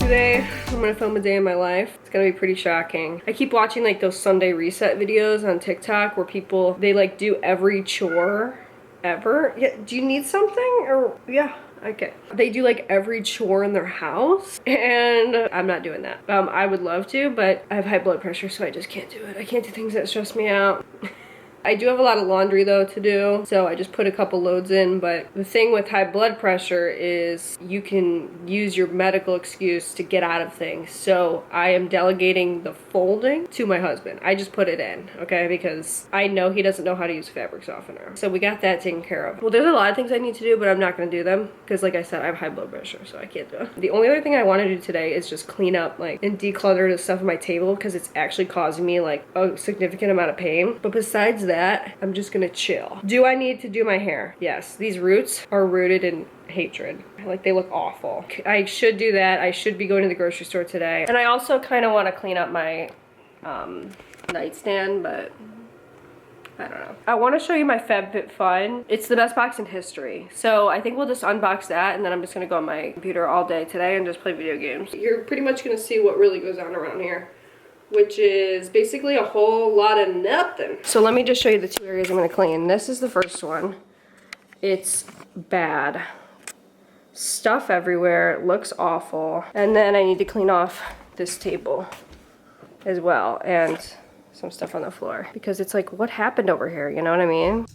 Today, I'm gonna film a day in my life. It's gonna be pretty shocking. I keep watching like those Sunday reset videos on TikTok where people, they like do every chore ever. Yeah, do you need something? Or, yeah, okay. They do like every chore in their house, and I'm not doing that. I would love to, but I have high blood pressure, so I just can't do it. I can't do things that stress me out. I do have a lot of laundry though to do, so I just put a couple loads in, but the thing with high blood pressure is you can use your medical excuse to get out of things. So I am delegating the folding to my husband. I just put it in, okay, because I know he doesn't know how to use fabric softener. So we got that taken care of. Well, there's a lot of things I need to do, but I'm not gonna do them because like I said, I have high blood pressure, so I can't do it. The only other thing I want to do today is just clean up like and declutter the stuff on my table because it's actually causing me like a significant amount of pain. But besides that, I'm just gonna chill. Do I need to do my hair? Yes. These roots are rooted in hatred. Like, they look awful. I should do that. I should be going to the grocery store today. And I also kind of want to clean up my nightstand, but I don't know. I want to show you my FABFITFUN. It's the best box in history. So I think we'll just unbox that, and then I'm just gonna go on my computer all day today and just play video games. You're pretty much gonna see what really goes on around here, which is basically a whole lot of nothing. So let me just show you the two areas I'm gonna clean. This is the first one. It's bad. Stuff everywhere, it looks awful. And then I need to clean off this table as well, and some stuff on the floor. Because it's like, what happened over here, you know what I mean?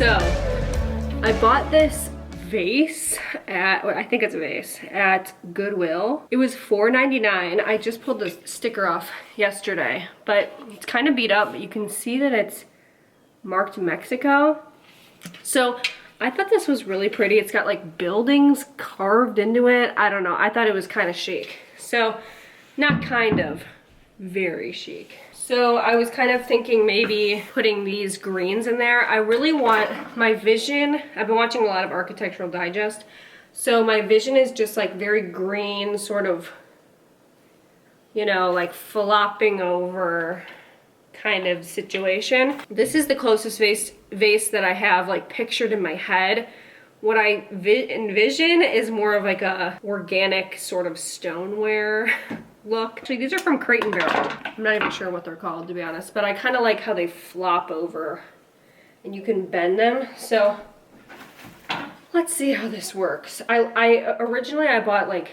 So, I bought this vase at, I think it's a vase, at Goodwill. It was $4.99. I just pulled the sticker off yesterday, but it's kind of beat up, but you can see that it's marked Mexico. So, I thought this was really pretty. It's got like buildings carved into it. I don't know, I thought it was kind of chic. So, not kind of, very chic. So I was kind of thinking maybe putting these greens in there. I really want, my vision, I've been watching a lot of Architectural Digest, so my vision is just like very green, sort of, you know, like flopping over kind of situation. This is the closest vase that I have like pictured in my head. What I envision is more of like a organic sort of stoneware look. Actually, these are from Crate and Barrel. I'm not even sure what they're called, to be honest, but I kind of like how they flop over and you can bend them. So let's see how this works. Originally I bought like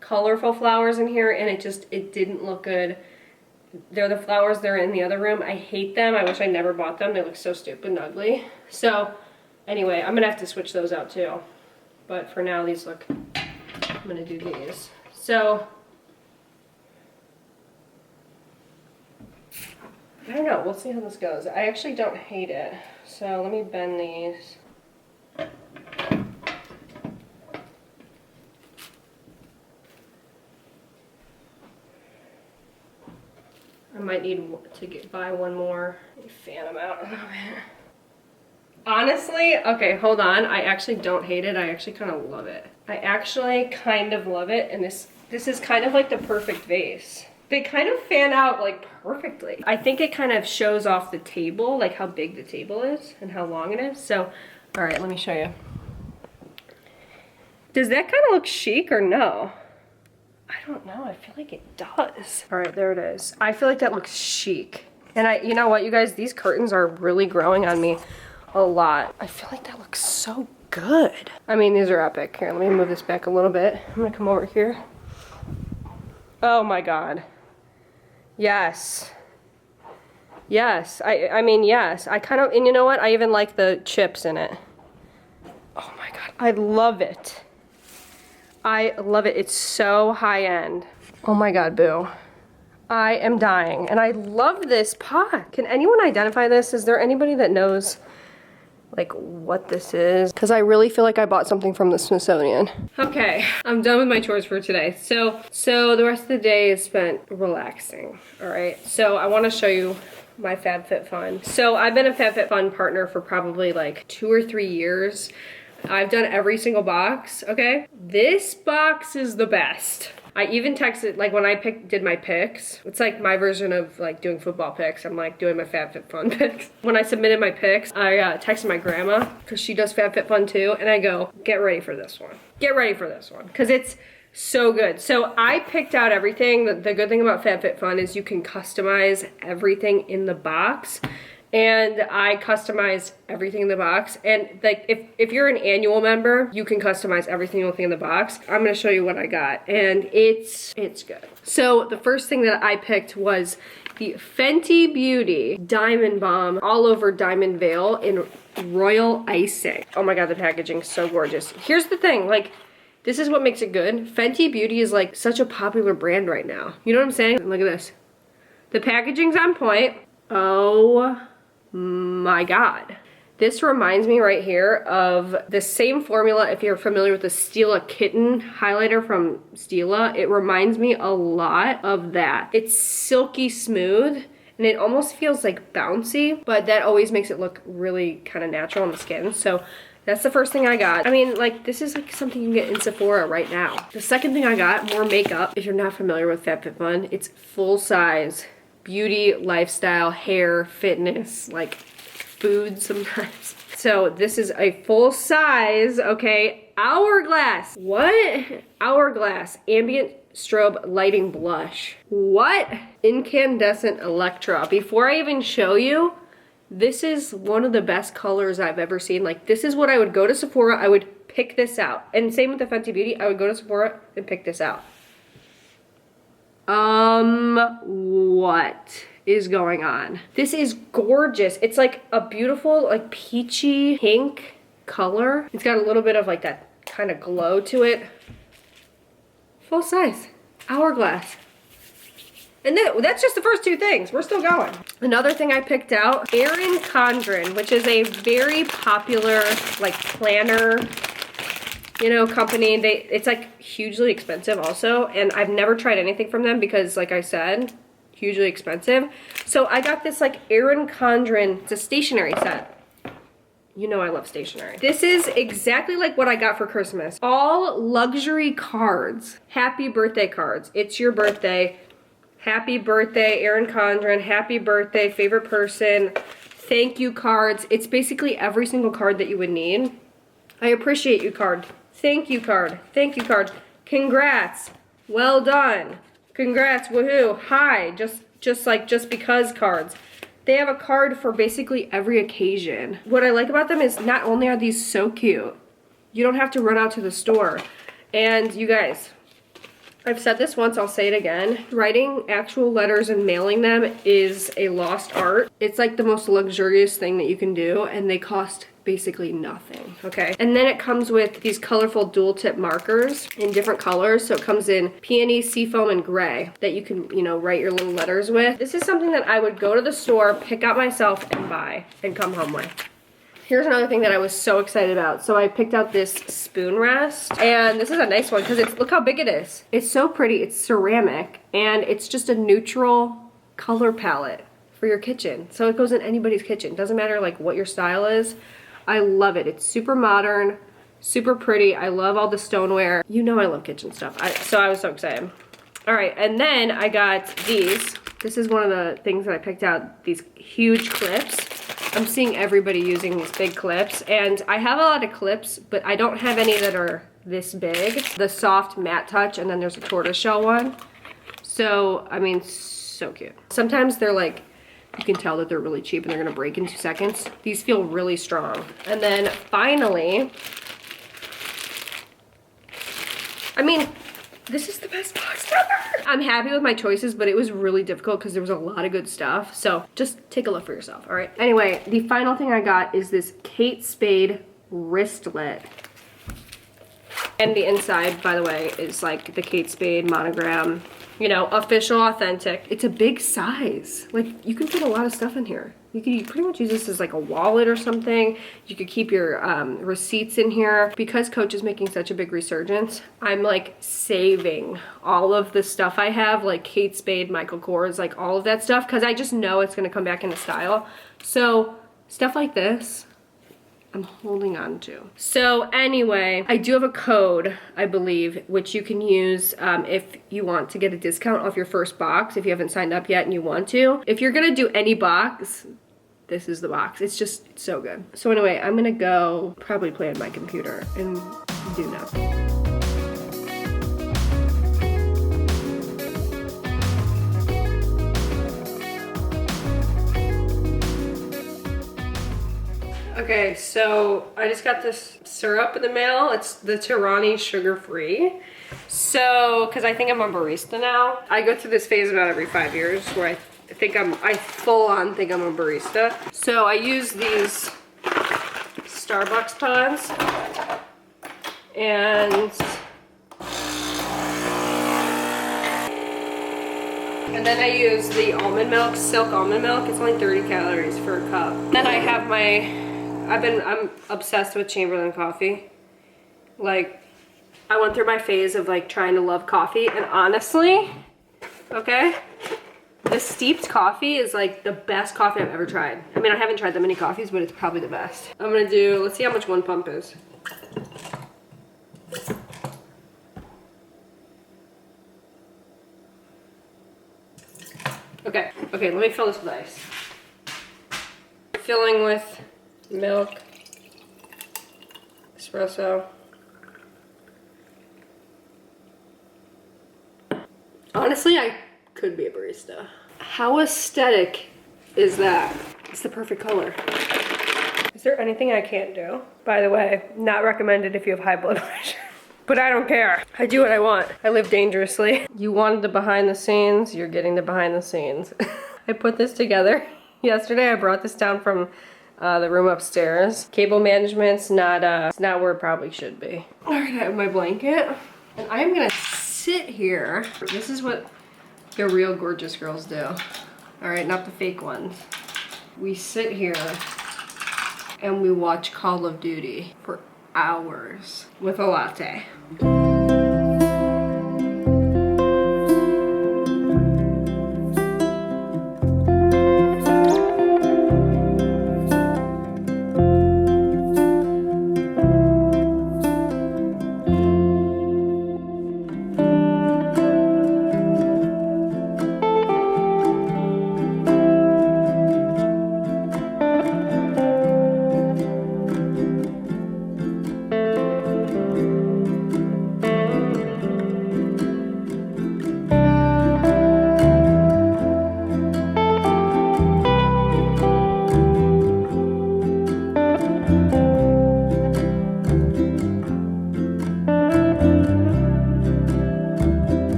colorful flowers in here, and it didn't look good. They're the flowers that are in the other room. I hate them. I wish I never bought them. They look so stupid and ugly. So anyway, I'm gonna have to switch those out too. But for now, these look, I'm gonna do these. So I don't know, we'll see how this goes. I actually don't hate it. So let me bend these. I might need to buy one more. Let me fan them out a little bit. Honestly, okay, hold on. I actually don't hate it. I actually kind of love it. I actually kind of love it, and this is kind of like the perfect vase. They kind of fan out like perfectly. I think it kind of shows off the table, like how big the table is and how long it is. So, all right, let me show you. Does that kind of look chic or no? I don't know, I feel like it does. All right, there it is. I feel like that looks chic. And you know what, you guys, these curtains are really growing on me a lot. I feel like that looks so good. I mean, these are epic. Here, let me move this back a little bit. I'm gonna come over here. Oh my God. Yes. Yes, I mean, yes. I kind of, and you know what? I even like the chips in it. Oh my God, I love it. I love it. It's so high end. Oh my God, Boo. I am dying, and I love this pot. Can anyone identify this? Is there anybody that knows like what this is? Because I really feel like I bought something from the Smithsonian. Okay, I'm done with my chores for today. So the rest of the day is spent relaxing, all right? So I wanna show you my FABFITFUN. So I've been a FABFITFUN partner for probably like 2 or 3 years. I've done every single box, okay? This box is the best. I even texted, like when I did my picks, it's like my version of like doing football picks. I'm like doing my FABFITFUN picks. When I submitted my picks, I texted my grandma, because she does FABFITFUN too, and I go, get ready for this one. Get ready for this one, because it's so good. So I picked out everything. The good thing about FABFITFUN is you can customize everything in the box. And I customized everything in the box. And like, if you're an annual member, you can customize every single thing in the box. I'm gonna show you what I got, and it's good. So the first thing that I picked was the Fenty Beauty Diamond Bomb All Over Diamond Veil in Royal Icing. Oh my God, the packaging's so gorgeous. Here's the thing, like, this is what makes it good. Fenty Beauty is like such a popular brand right now. You know what I'm saying? Look at this. The packaging's on point. Oh my God. This reminds me right here of the same formula. If you're familiar with the Stila Kitten highlighter from Stila, it reminds me a lot of that. It's silky smooth and it almost feels like bouncy, but that always makes it look really kind of natural on the skin. So that's the first thing I got. I mean, like, this is like something you can get in Sephora right now. The second thing I got, more makeup. If you're not familiar with FABFITFUN, it's full size beauty, lifestyle, hair, fitness, like food sometimes. So this is a full size, okay, Hourglass. What? Hourglass Ambient Strobe Lighting Blush. What? Incandescent Electra. Before I even show you, this is one of the best colors I've ever seen. Like, this is what I would go to Sephora, I would pick this out. And same with the Fenty Beauty, I would go to Sephora and pick this out. What is going on? This is gorgeous. It's like a beautiful, like peachy pink color. It's got a little bit of like that kind of glow to it. Full size, Hourglass. And that's just the first two things. We're still going. Another thing I picked out, Erin Condren, which is a very popular like planner, you know, company. It's like hugely expensive also, and I've never tried anything from them because, like I said, hugely expensive. So I got this like Erin Condren, it's a stationery set. You know I love stationery. This is exactly like what I got for Christmas. All luxury cards, happy birthday cards. It's your birthday. Happy birthday, Erin Condren. Happy birthday, favorite person. Thank you cards. It's basically every single card that you would need. I appreciate you card. Thank you card. Thank you card. Congrats. Well done. Congrats. Woohoo. Hi. Just because cards. They have a card for basically every occasion. What I like about them is not only are these so cute, you don't have to run out to the store. And you guys, I've said this once, I'll say it again. Writing actual letters and mailing them is a lost art. It's like the most luxurious thing that you can do, and they cost basically nothing, okay? And then it comes with these colorful dual tip markers in different colors. So it comes in peony, seafoam, and gray that you can, you know, write your little letters with. This is something that I would go to the store, pick out myself, and buy, and come home with. Here's another thing that I was so excited about. So I picked out this spoon rest, and this is a nice one because it's, look how big it is. It's so pretty, it's ceramic, and it's just a neutral color palette for your kitchen. So it goes in anybody's kitchen. Doesn't matter like what your style is. I love it. It's super modern, super pretty. I love all the stoneware. You know I love kitchen stuff. So I was so excited. All right, and then I got these. This is one of the things that I picked out, these huge clips. I'm seeing everybody using these big clips, and I have a lot of clips, but I don't have any that are this big. The soft matte touch, and then there's a tortoiseshell one. So, I mean, so cute. Sometimes they're like, you can tell that they're really cheap and they're gonna break in 2 seconds. These feel really strong. And then finally, I mean, this is the best box ever. I'm happy with my choices, but it was really difficult because there was a lot of good stuff. So just take a look for yourself, all right? Anyway, the final thing I got is this Kate Spade wristlet. And the inside, by the way, is like the Kate Spade monogram, you know, official, authentic. It's a big size. Like, you can put a lot of stuff in here. You could pretty much use this as like a wallet or something. You could keep your receipts in here. Because Coach is making such a big resurgence, I'm like saving all of the stuff I have, like Kate Spade, Michael Kors, like all of that stuff, because I just know it's gonna come back into style. So stuff like this, I'm holding on to. So anyway, I do have a code, I believe, which you can use if you want to get a discount off your first box, if you haven't signed up yet and you want to. If you're gonna do any box, this is the box. It's just so good. So anyway, I'm gonna go probably play on my computer and do nothing. Okay, so I just got this syrup in the mail. It's the Tirani sugar-free. So, because I think I'm a barista now. I go through this phase about every 5 years where I full on think I'm a barista. So I use these Starbucks pods. And then I use the almond milk, silk almond milk. It's only 30 calories for a cup. Then I have I'm obsessed with Chamberlain coffee. Like, I went through my phase of like trying to love coffee, and honestly, okay, the steeped coffee is like the best coffee I've ever tried. I mean, I haven't tried that many coffees, but it's probably the best. I'm gonna do, let's see how much one pump is. Okay, let me fill this with ice. Filling with milk, espresso. Honestly, I could be a barista. How aesthetic is that? It's the perfect color. Is there anything I can't do? By the way, not recommended if you have high blood pressure. But I don't care. I do what I want. I live dangerously. You wanted the behind the scenes, you're getting the behind the scenes. I put this together yesterday. I brought this down from the room upstairs. Cable management's not where it probably should be. All right, I have my blanket, and I'm gonna sit here. This is what the real gorgeous girls do. All right, not the fake ones. We sit here and we watch Call of Duty for hours with a latte.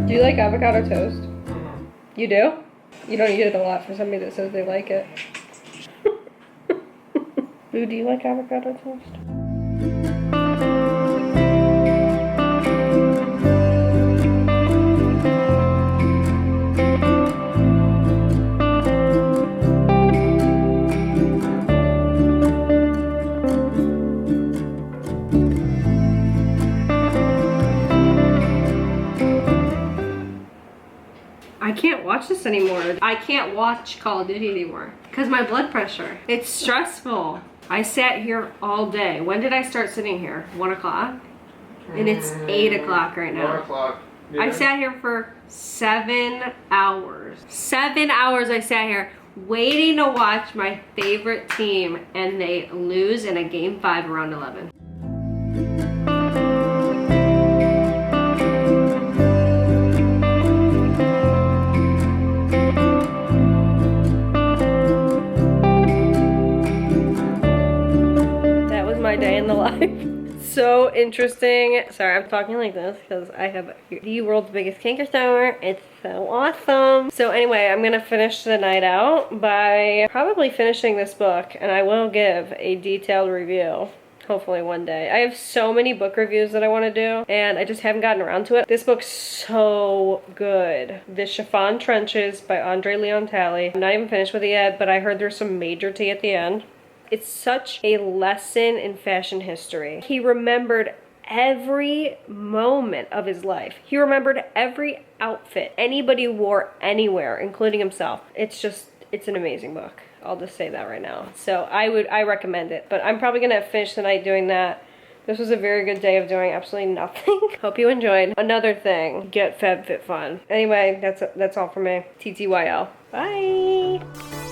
Do you like avocado toast? You do? You don't eat it a lot for somebody that says they like it. Boo, do you like avocado toast? I can't watch this anymore. I can't watch Call of Duty anymore because my blood pressure. It's stressful. I sat here all day. When did I start sitting here? 1 o'clock? And it's 8 o'clock right now. 1 o'clock. Yeah. I sat here for 7 hours. 7 hours I sat here waiting to watch my favorite team, and they lose in a game 5 around 11. That was my day in the life. So interesting. Sorry, I'm talking like this because I have the world's biggest canker sore. It's so awesome. So anyway, I'm gonna finish the night out by probably finishing this book, and I will give a detailed review hopefully one day. I have so many book reviews that I want to do, and I just haven't gotten around to it. This book's so good. The Chiffon Trenches by Andre Leon Talley. I'm not even finished with it yet, but I heard there's some major tea at the end. It's such a lesson in fashion history. He remembered every moment of his life. He remembered every outfit anybody wore anywhere, including himself. It's an amazing book. I'll just say that right now. So I recommend it, but I'm probably gonna finish the night doing that. This was a very good day of doing absolutely nothing. Hope you enjoyed. Another thing, get FABFITFUN. Anyway, that's all for me. TTYL. Bye.